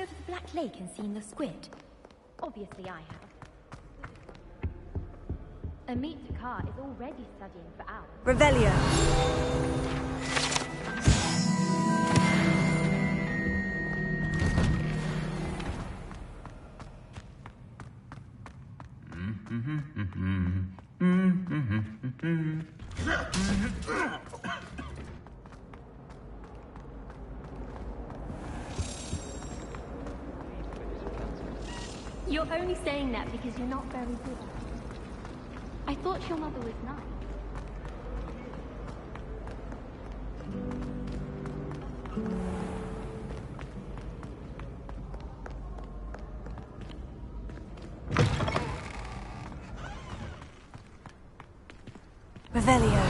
over the Black Lake and seen the squid? Obviously I have. Amit Takar is already studying for hours. Revelio. You're only saying that because you're not very good. I thought your mother was nice. Revelio.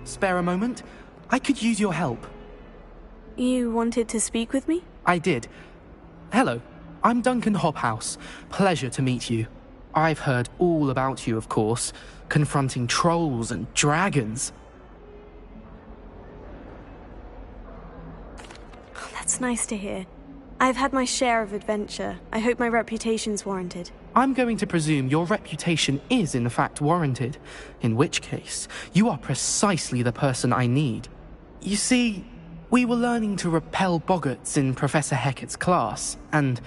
Spare a moment? I could use your help. You wanted to speak with me? I did. Hello, I'm Duncan Hobhouse. Pleasure to meet you. I've heard all about you, of course, confronting trolls and dragons. That's nice to hear. I've had my share of adventure. I hope my reputation's warranted. I'm going to presume your reputation is in fact warranted, in which case, you are precisely the person I need. You see, we were learning to repel boggarts in Professor Hecat's class, and,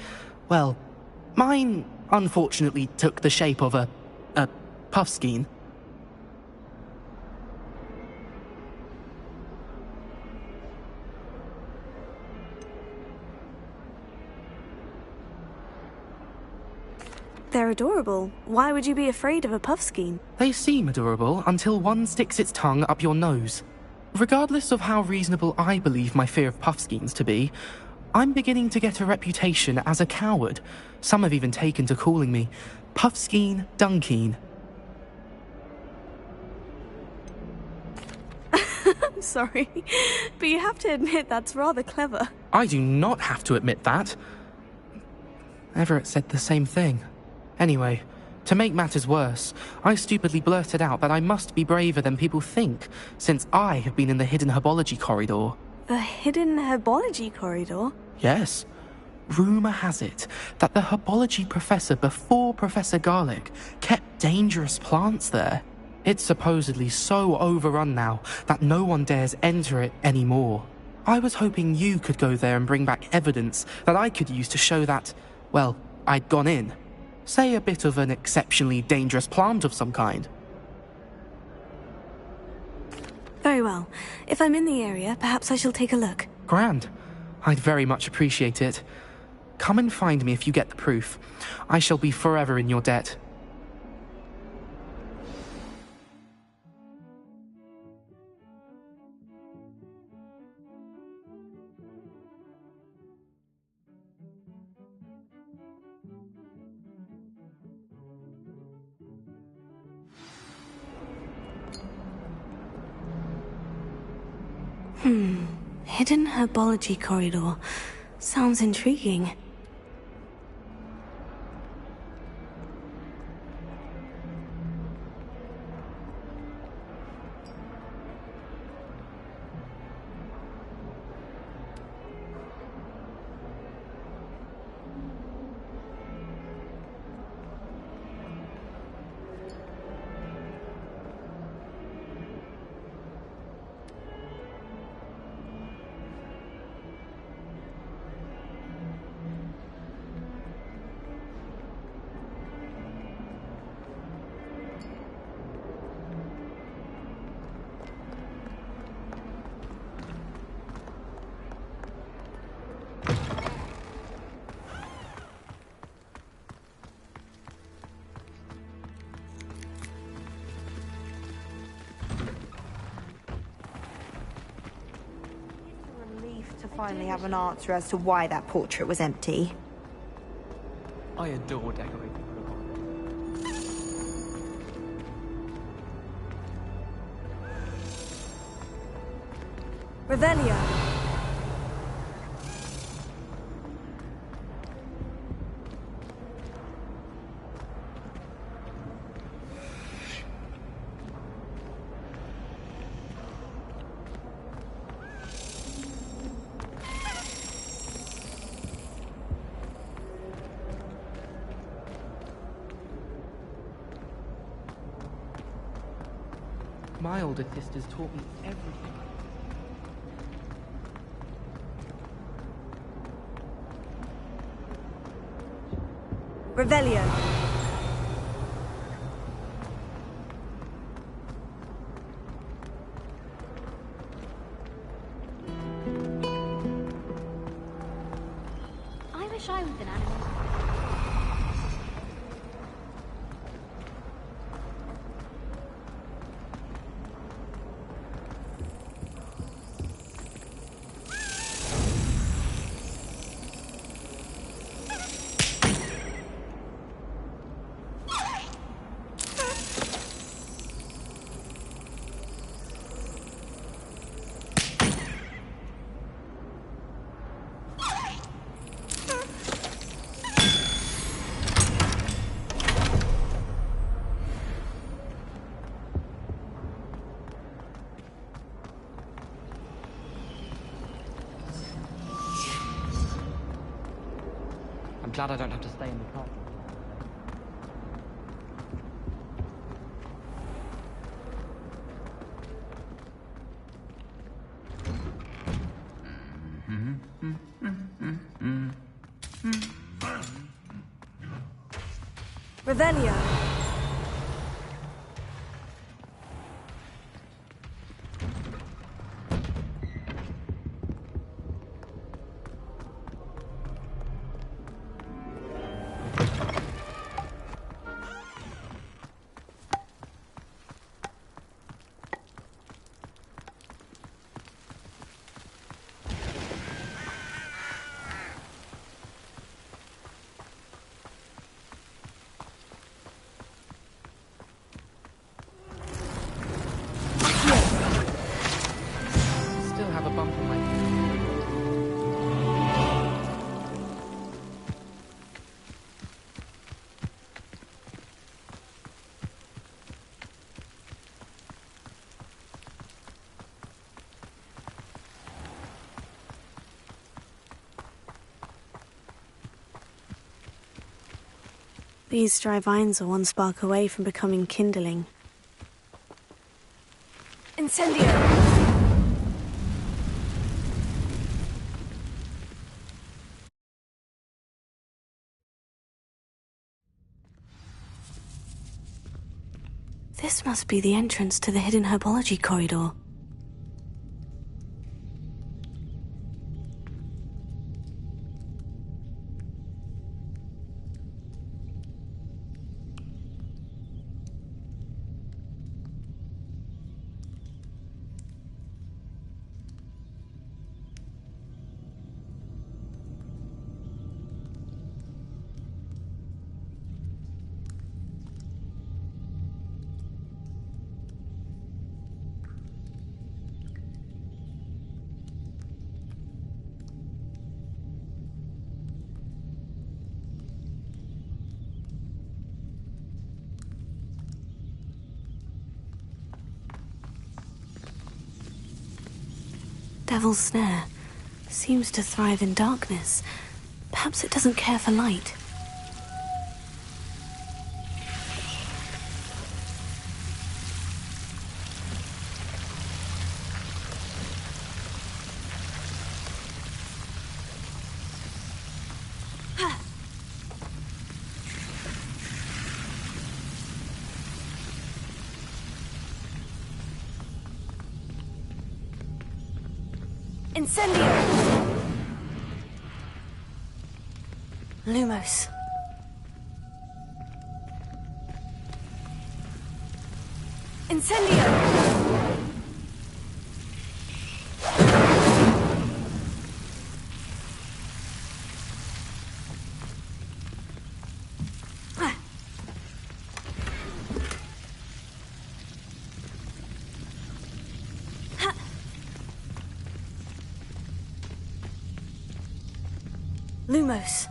well, mine unfortunately took the shape of a puffskein. They're adorable. Why would you be afraid of a puffskein? They seem adorable until one sticks its tongue up your nose. Regardless of how reasonable I believe my fear of puffskeins to be, I'm beginning to get a reputation as a coward. Some have even taken to calling me Puffskein Dunkeen. Sorry, but you have to admit that's rather clever. I do not have to admit that. Everett said the same thing. Anyway, to make matters worse, I stupidly blurted out that I must be braver than people think, since I have been in the hidden herbology corridor. The hidden herbology corridor? Yes. Rumour has it that the herbology professor before Professor Garlic kept dangerous plants there. It's supposedly so overrun now that no one dares enter it anymore. I was hoping you could go there and bring back evidence that I could use to show that, well, I'd gone in. Say a bit of an exceptionally dangerous plant of some kind. Very well. If I'm in the area, perhaps I shall take a look. Grand. I'd very much appreciate it. Come and find me if you get the proof. I shall be forever in your debt. Hidden herbology corridor. Sounds intriguing. to finally have an answer as to why that portrait was empty. I adore decorating. Revelio. My older sisters taught me everything. Revelio. I wish I was an animal. I'm glad I don't have to stay in the car. Revelio. Still have a bump on my These dry vines are one spark away from becoming kindling. Incendio! This must be the entrance to the hidden herbology corridor. Devil's Snare seems to thrive in darkness. Perhaps it doesn't care for light. Incendio! Lumos. Incendio! Lumos.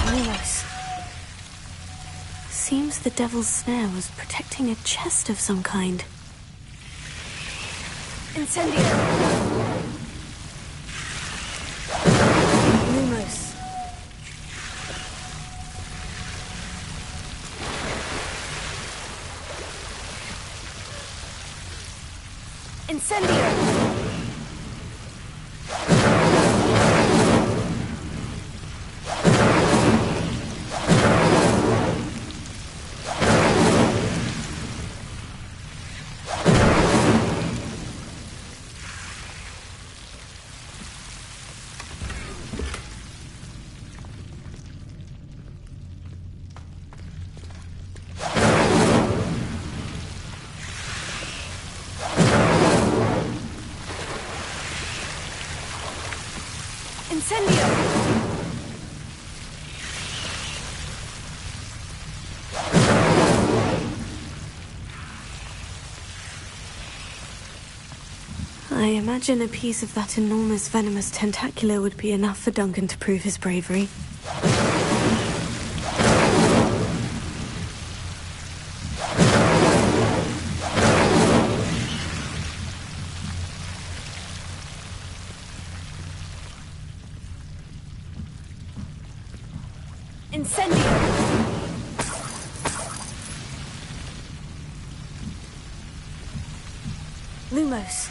Lumos. Seems the devil's snare was protecting a chest of some kind. Incendio! Lumos. Incendio! Incendio! I imagine a piece of that enormous venomous tentacular would be enough for Duncan to prove his bravery. Incendio! Lumos.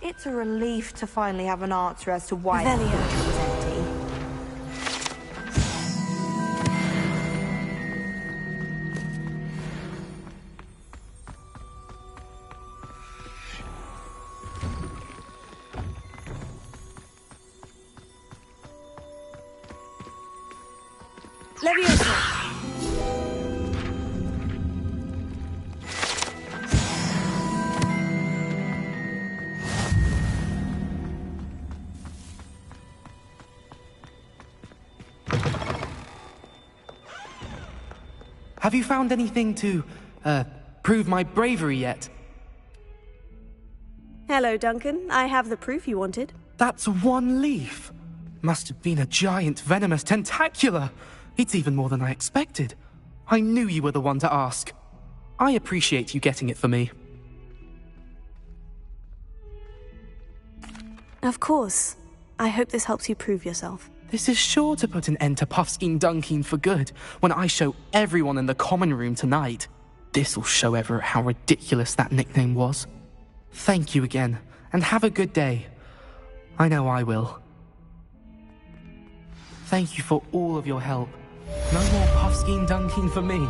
It's a relief to finally have an answer as to why the Velio. portrait was empty. Leviosa! Have you found anything to, prove my bravery yet? Hello, Duncan. I have the proof you wanted. That's one leaf. Must have been a giant venomous tentacula. It's even more than I expected. I knew you were the one to ask. I appreciate you getting it for me. Of course. I hope this helps you prove yourself. This is sure to put an end to Puffskein Dunkin for good when I show everyone in the common room tonight. This'll show Everett how ridiculous that nickname was. Thank you again, and have a good day. I know I will. Thank you for all of your help. No more Puffskein Dunkin for me.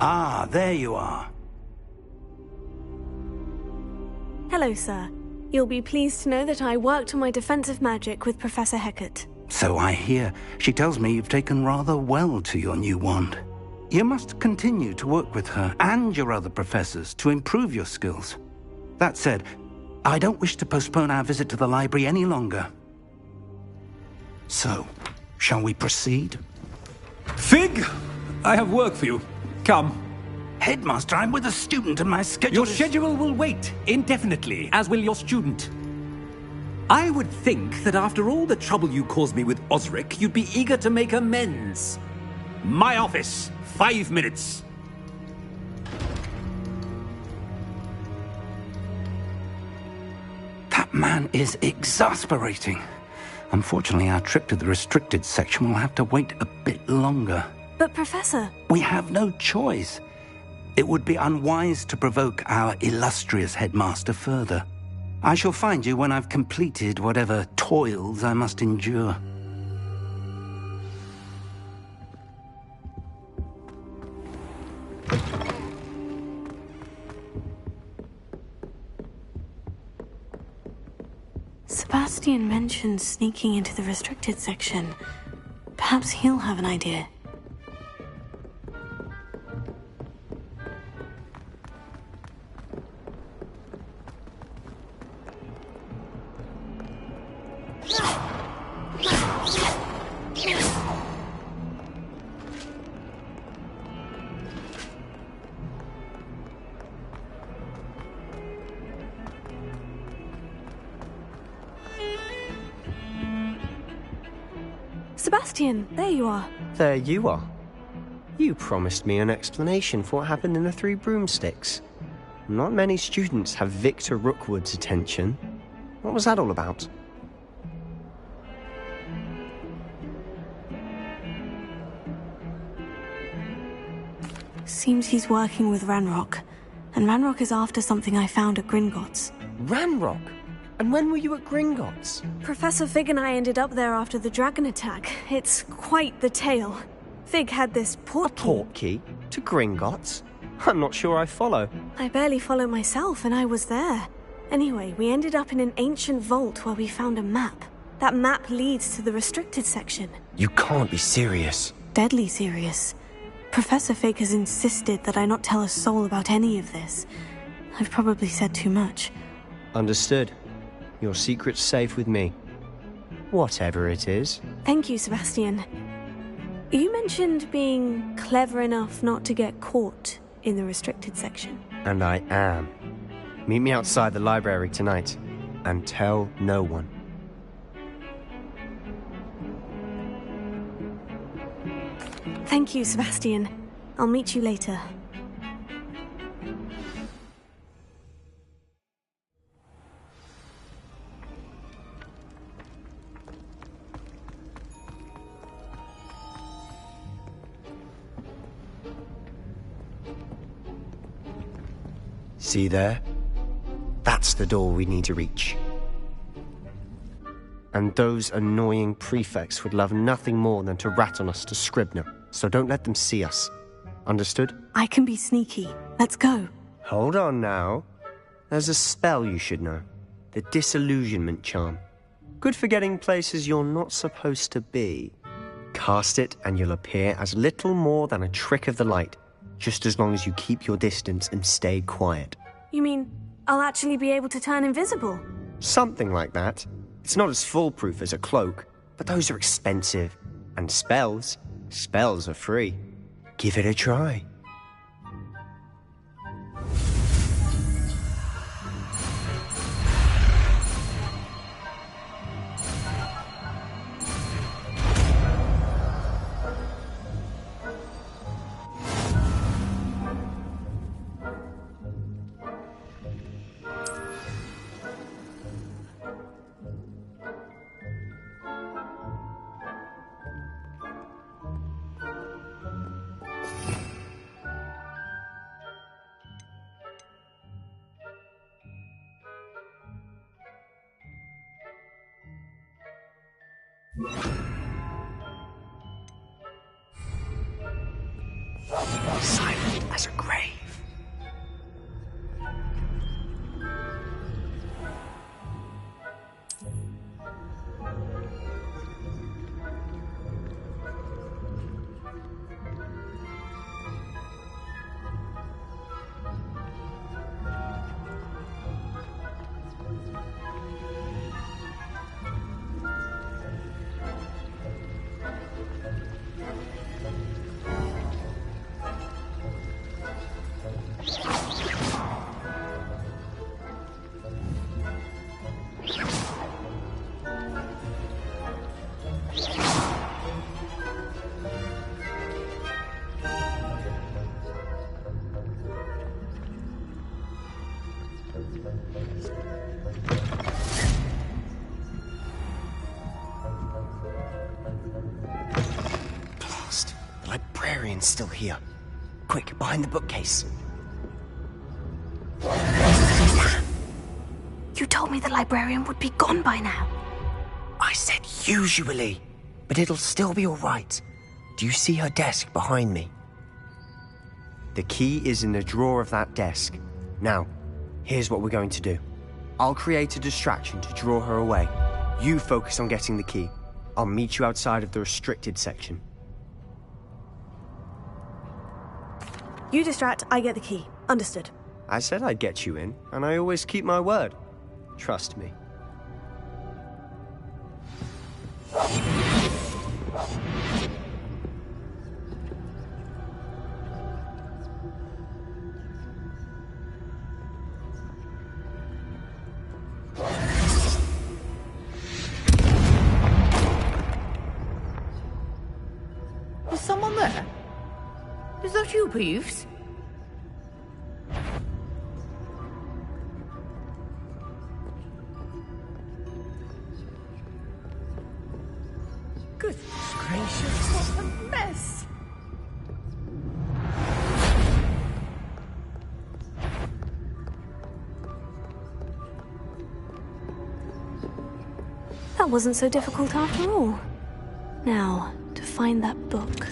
Ah, there you are. Hello, sir. You'll be pleased to know that I worked on my defensive magic with Professor Hecat. So I hear. She tells me you've taken rather well to your new wand. You must continue to work with her and your other professors to improve your skills. That said, I don't wish to postpone our visit to the library any longer. So, shall we proceed? Fig! I have work for you. Come. Headmaster, I'm with a student and my schedule Your is... schedule will wait indefinitely, as will your student. I would think that after all the trouble you caused me with Osric, you'd be eager to make amends. My office, 5 minutes. That man is exasperating. Unfortunately, our trip to the restricted section will have to wait a bit longer. But, Professor... We have no choice. It would be unwise to provoke our illustrious headmaster further. I shall find you when I've completed whatever toils I must endure. Sebastian mentioned sneaking into the restricted section. Perhaps he'll have an idea. Sebastian, there you are. There you are. You promised me an explanation for what happened in the Three Broomsticks. Not many students have Victor Rookwood's attention. What was that all about? Seems he's working with Ranrock. And Ranrock is after something I found at Gringotts. Ranrock? And when were you at Gringotts? Professor Fig and I ended up there after the dragon attack. It's quite the tale. Fig had this portkey. A portkey? To Gringotts? I'm not sure I follow. I barely follow myself, and I was there. Anyway, we ended up in an ancient vault where we found a map. That map leads to the restricted section. You can't be serious. Deadly serious. Professor Fig has insisted that I not tell a soul about any of this. I've probably said too much. Understood. Your secret's safe with me. Whatever it is. Thank you, Sebastian. You mentioned being clever enough not to get caught in the restricted section. And I am. Meet me outside the library tonight. And tell no one. Thank you, Sebastian. I'll meet you later. See there? That's the door we need to reach. And those annoying prefects would love nothing more than to rat on us to Scribner, so don't let them see us. Understood? I can be sneaky. Let's go. Hold on now. There's a spell you should know. The Disillusionment Charm. Good for getting places you're not supposed to be. Cast it and you'll appear as little more than a trick of the light, just as long as you keep your distance and stay quiet. You mean I'll actually be able to turn invisible? Something like that. It's not as foolproof as a cloak, but those are expensive. And spells are free. Give it a try. Silent as a grave. Blast! The librarian's still here. Quick, behind the bookcase. You told me the librarian would be gone by now. I said usually, but it'll still be all right. Do you see her desk behind me? The key is in the drawer of that desk. Now, here's what we're going to do. I'll create a distraction to draw her away. You focus on getting the key. I'll meet you outside of the restricted section. You distract, I get the key. Understood. I said I'd get you in, and I always keep my word. Trust me. Is someone there? Is that you, Peeves? Goodness gracious, what a mess! That wasn't so difficult after all. Now, to find that book.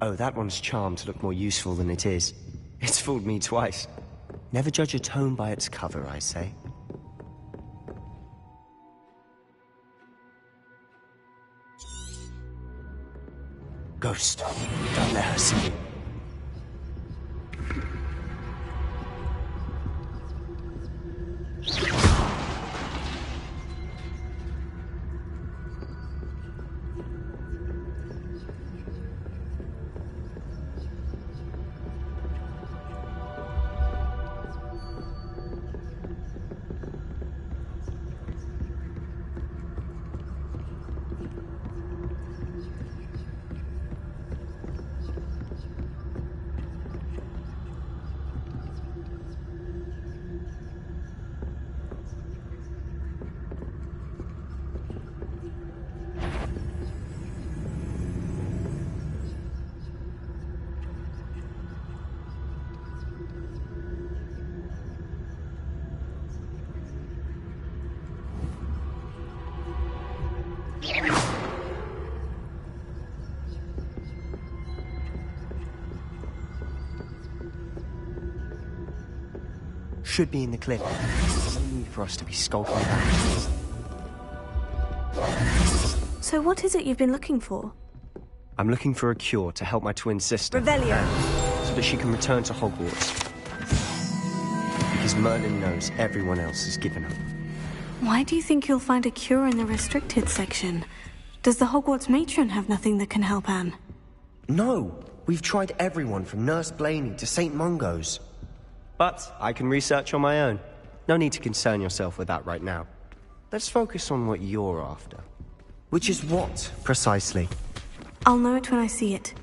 Oh, that one's charmed to look more useful than it is. It's fooled me twice. Never judge a tome by its cover, I say. Ghost, don't let her see you. should be in the cliff. There's no need for us to be skulking back. So what is it you've been looking for? I'm looking for a cure to help my twin sister. Revelio. So that she can return to Hogwarts. Because Merlin knows everyone else has given up. Why do you think you'll find a cure in the restricted section? Does the Hogwarts matron have nothing that can help Anne? No! We've tried everyone from Nurse Blaney to St. Mungo's. But I can research on my own. No need to concern yourself with that right now. Let's focus on what you're after. Which is what, precisely? I'll know it when I see it.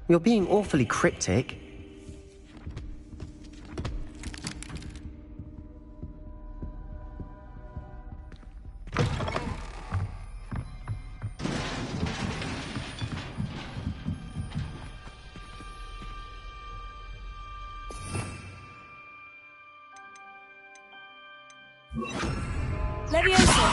You're being awfully cryptic. Leviosa!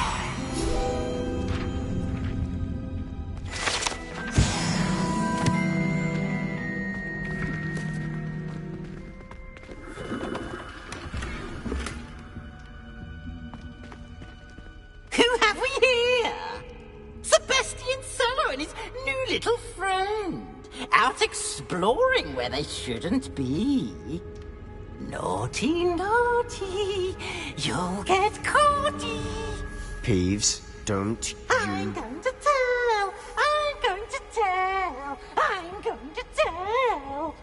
Who have we here? Sebastian Cello and his new little friend. Out exploring where they shouldn't be. Naughty, naughty, you'll get caughty. Peeves, don't I'm going to tell, I'm going to tell, I'm going to tell.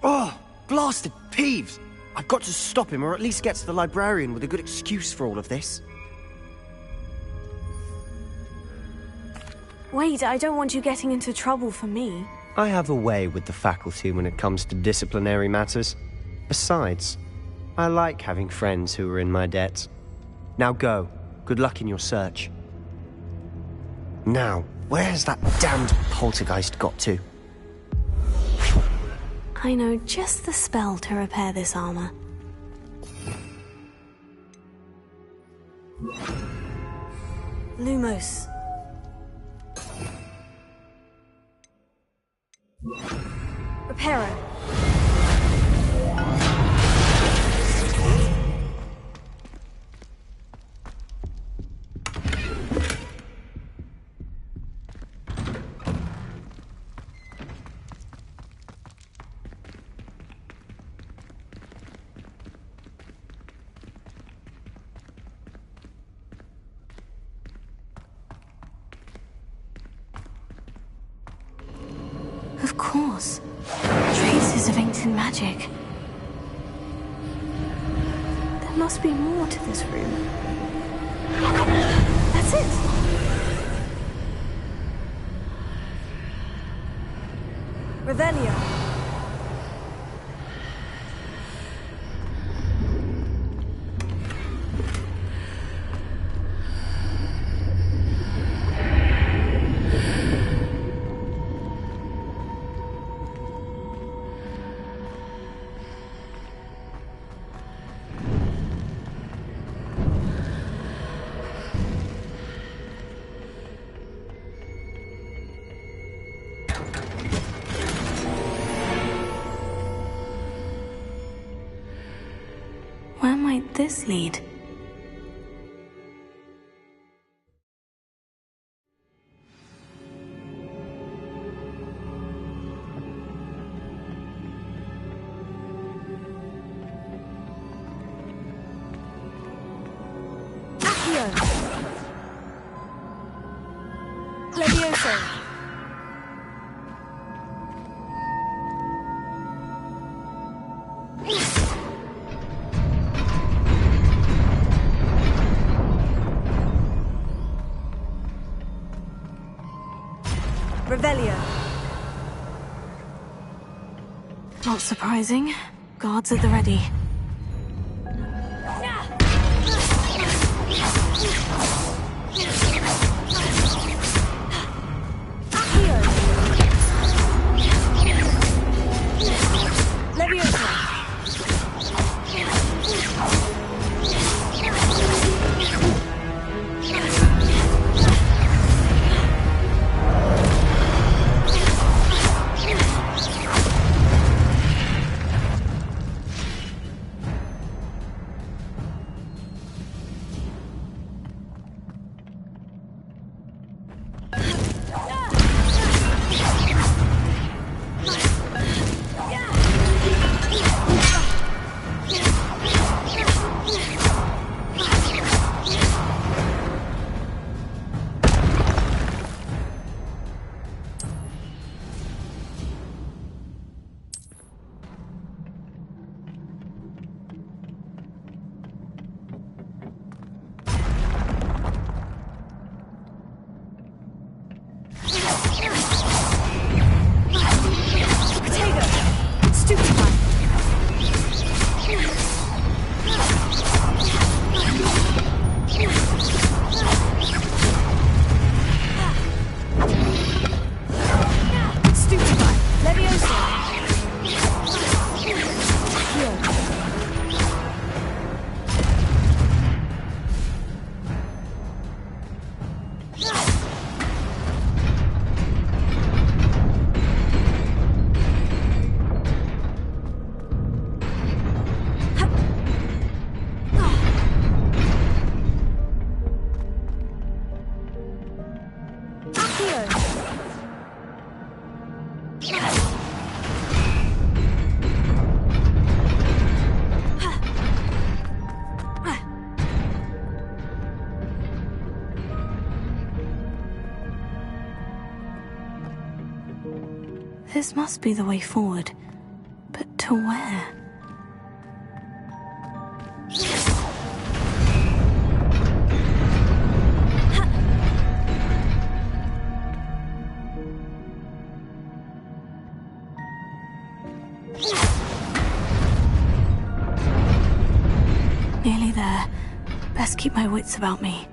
Oh, blasted Peeves! I've got to stop him, or at least get to the librarian with a good excuse for all of this. Wait, I don't want you getting into trouble for me. I have a way with the faculty when it comes to disciplinary matters. Besides, I like having friends who are in my debt. Now go. Good luck in your search. Now, where's that damned poltergeist got to? I know just the spell to repair this armor. Lumos. Reparo. Of course. Traces of ancient magic. There must be more to this room. That's it! Revelio. Where might this lead? Accio! Levioso! Revelio. Not surprising. Guards at the ready. This must be the way forward. But to where? Nearly there. Best keep my wits about me.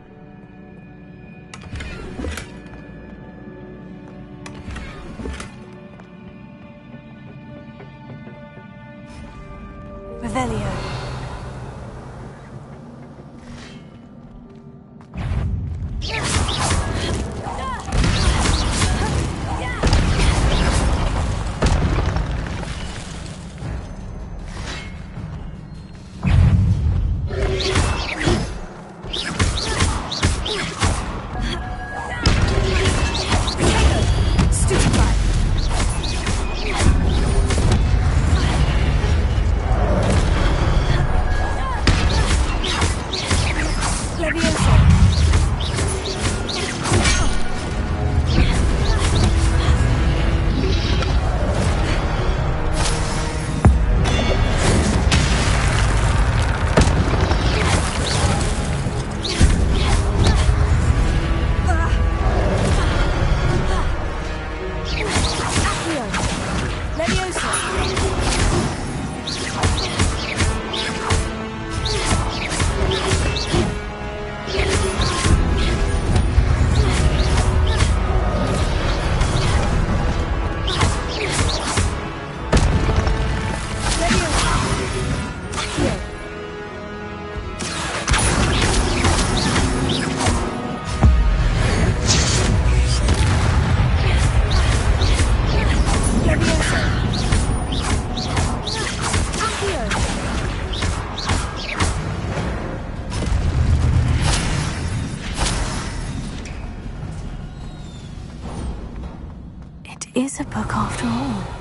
Revelio. Is a book after all.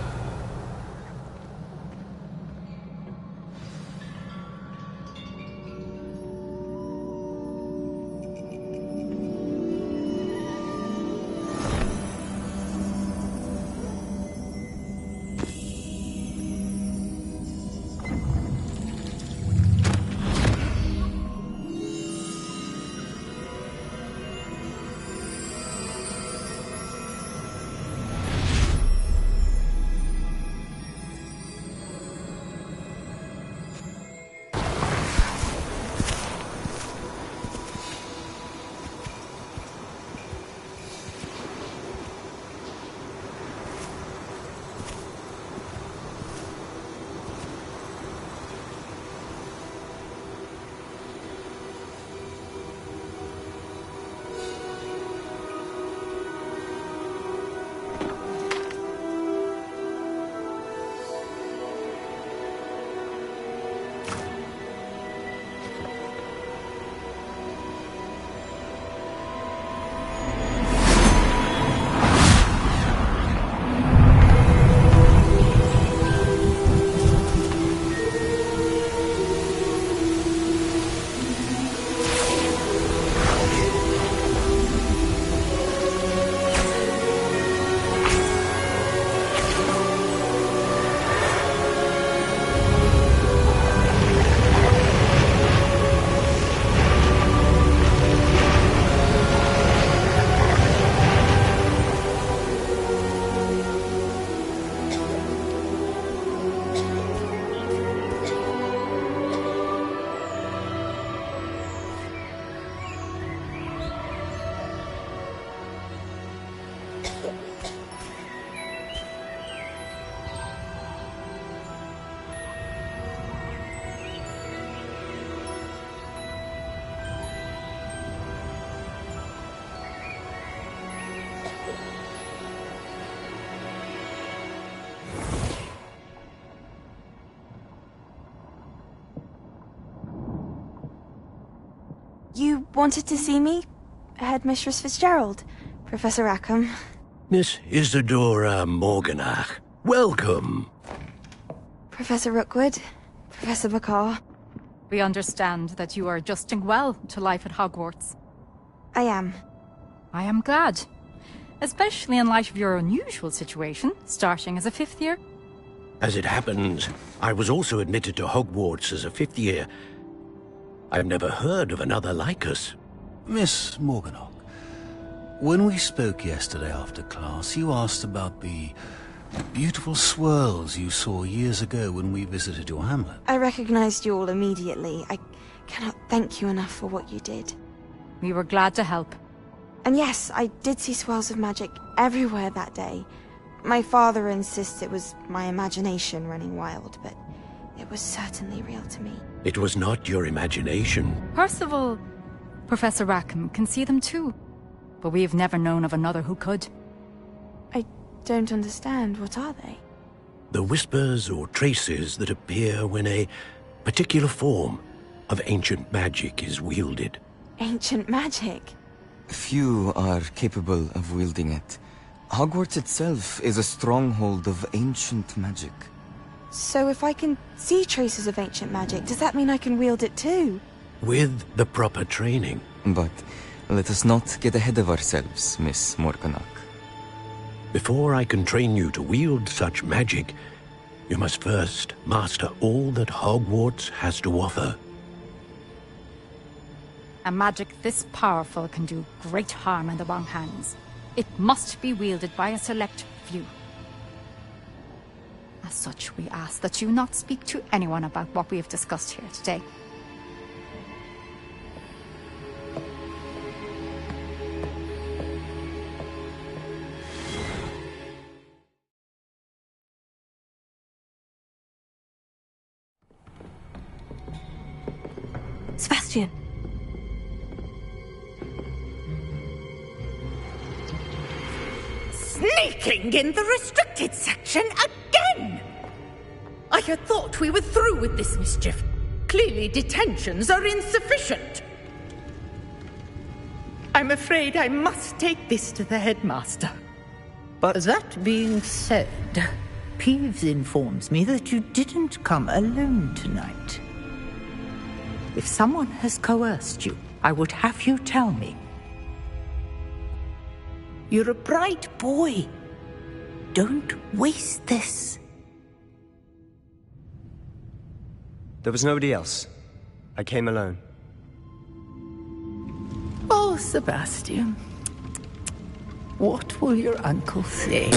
You wanted to see me? Headmistress Fitzgerald? Professor Rackham? Miss Isadora Morganach, welcome. Professor Rookwood? Professor Bakar? We understand that you are adjusting well to life at Hogwarts. I am. I am glad. Especially in light of your unusual situation, starting as a 5th year. As it happens, I was also admitted to Hogwarts as a 5th year. I've never heard of another like us. Miss Morganach, when we spoke yesterday after class, you asked about the beautiful swirls you saw years ago when we visited your hamlet. I recognized you all immediately. I cannot thank you enough for what you did. We were glad to help. And yes, I did see swirls of magic everywhere that day. My father insists it was my imagination running wild, but it was certainly real to me. It was not your imagination. Percival, Professor Rackham can see them too. But we've never known of another who could. I don't understand. What are they? The whispers or traces that appear when a particular form of ancient magic is wielded. Ancient magic? Few are capable of wielding it. Hogwarts itself is a stronghold of ancient magic. So if I can see traces of ancient magic, does that mean I can wield it too? With the proper training. But let us not get ahead of ourselves, Miss Morganach. Before I can train you to wield such magic, you must first master all that Hogwarts has to offer. A magic this powerful can do great harm in the wrong hands. It must be wielded by a select few. As such, we ask that you not speak to anyone about what we have discussed here today. Sebastian. Sneaking in the restricted section again! I had thought we were through with this mischief. Clearly detentions are insufficient. I'm afraid I must take this to the headmaster. But that being said, Peeves informs me that you didn't come alone tonight. If someone has coerced you, I would have you tell me. You're a bright boy. Don't waste this. There was nobody else. I came alone. Oh, Sebastian. What will your uncle say?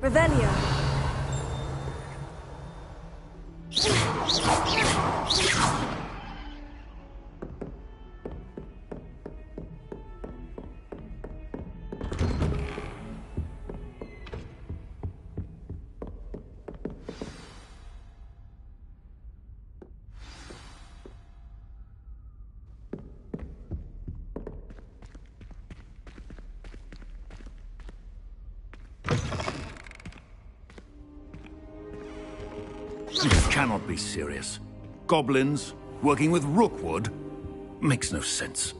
Revelio. This cannot be serious. Goblins working with Rookwood makes no sense.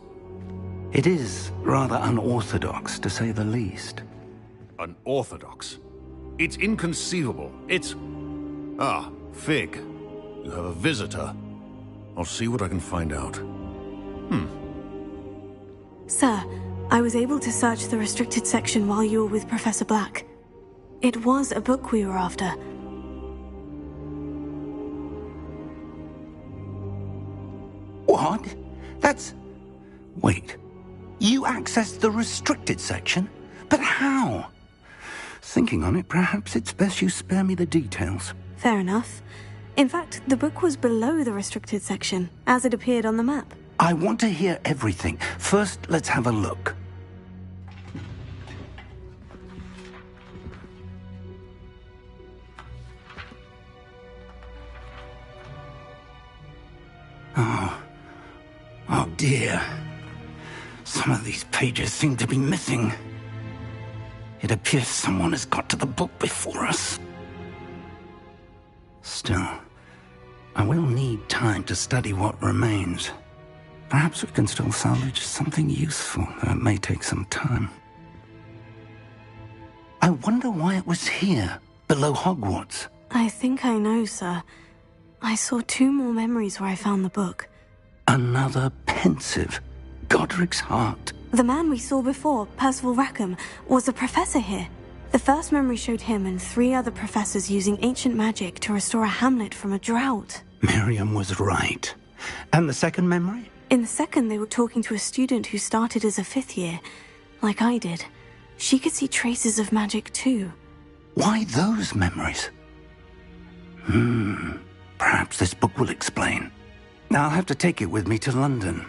It is rather unorthodox, to say the least. Unorthodox? It's inconceivable. It's... Ah, Fig. You have a visitor. I'll see what I can find out. Sir, I was able to search the restricted section while you were with Professor Black. It was a book we were after. What? That's... Wait. You accessed the restricted section? But how? Thinking on it, perhaps it's best you spare me the details. Fair enough. In fact, the book was below the restricted section, as it appeared on the map. I want to hear everything. First, let's have a look. Oh dear. Some of these pages seem to be missing. It appears someone has got to the book before us. Still, I will need time to study what remains. Perhaps we can still salvage something useful, though it may take some time. I wonder why it was here, below Hogwarts. I think I know, sir. I saw 2 more memories where I found the book. Another pensive. Godric's heart. The man we saw before, Percival Rackham, was a professor here. The first memory showed him and 3 other professors using ancient magic to restore a hamlet from a drought. Miriam was right. And the second memory? In the second, they were talking to a student who started as a 5th year, like I did. She could see traces of magic too. Why those memories? Perhaps this book will explain. I'll have to take it with me to London.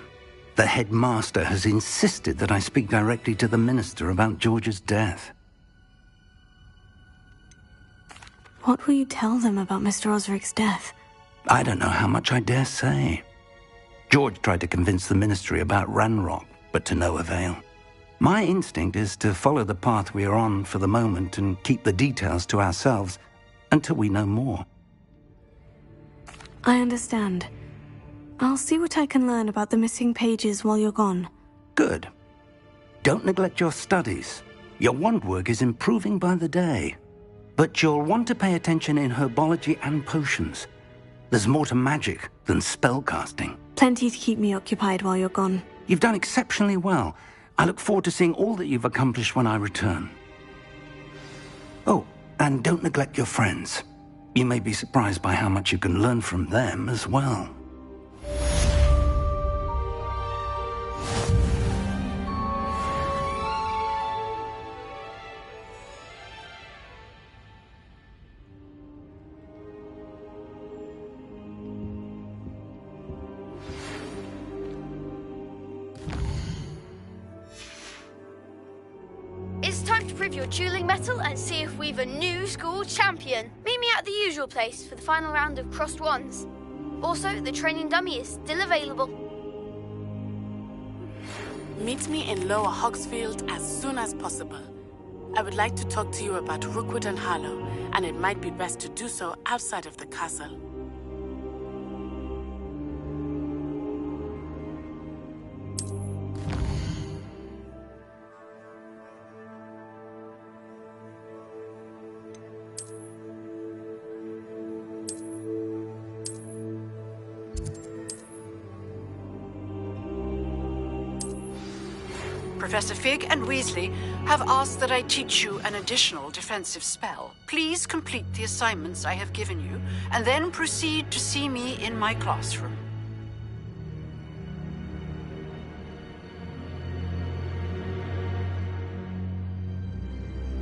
The headmaster has insisted that I speak directly to the minister about George's death. What will you tell them about Mr. Osric's death? I don't know how much I dare say. George tried to convince the ministry about Ranrock, but to no avail. My instinct is to follow the path we are on for the moment and keep the details to ourselves until we know more. I understand. I'll see what I can learn about the missing pages while you're gone. Good. Don't neglect your studies. Your wand work is improving by the day. But you'll want to pay attention in herbology and potions. There's more to magic than spellcasting. Plenty to keep me occupied while you're gone. You've done exceptionally well. I look forward to seeing all that you've accomplished when I return. Oh, and don't neglect your friends. You may be surprised by how much you can learn from them as well. It's time to prove your dueling mettle and see if we've a new school champion. Meet me at the usual place for the final round of crossed wands. Also, the training dummy is still available. Meet me in Lower Hogsfield as soon as possible. I would like to talk to you about Rookwood and Harlow, and it might be best to do so outside of the castle. Professor Fig and Weasley have asked that I teach you an additional defensive spell. Please complete the assignments I have given you, and then proceed to see me in my classroom.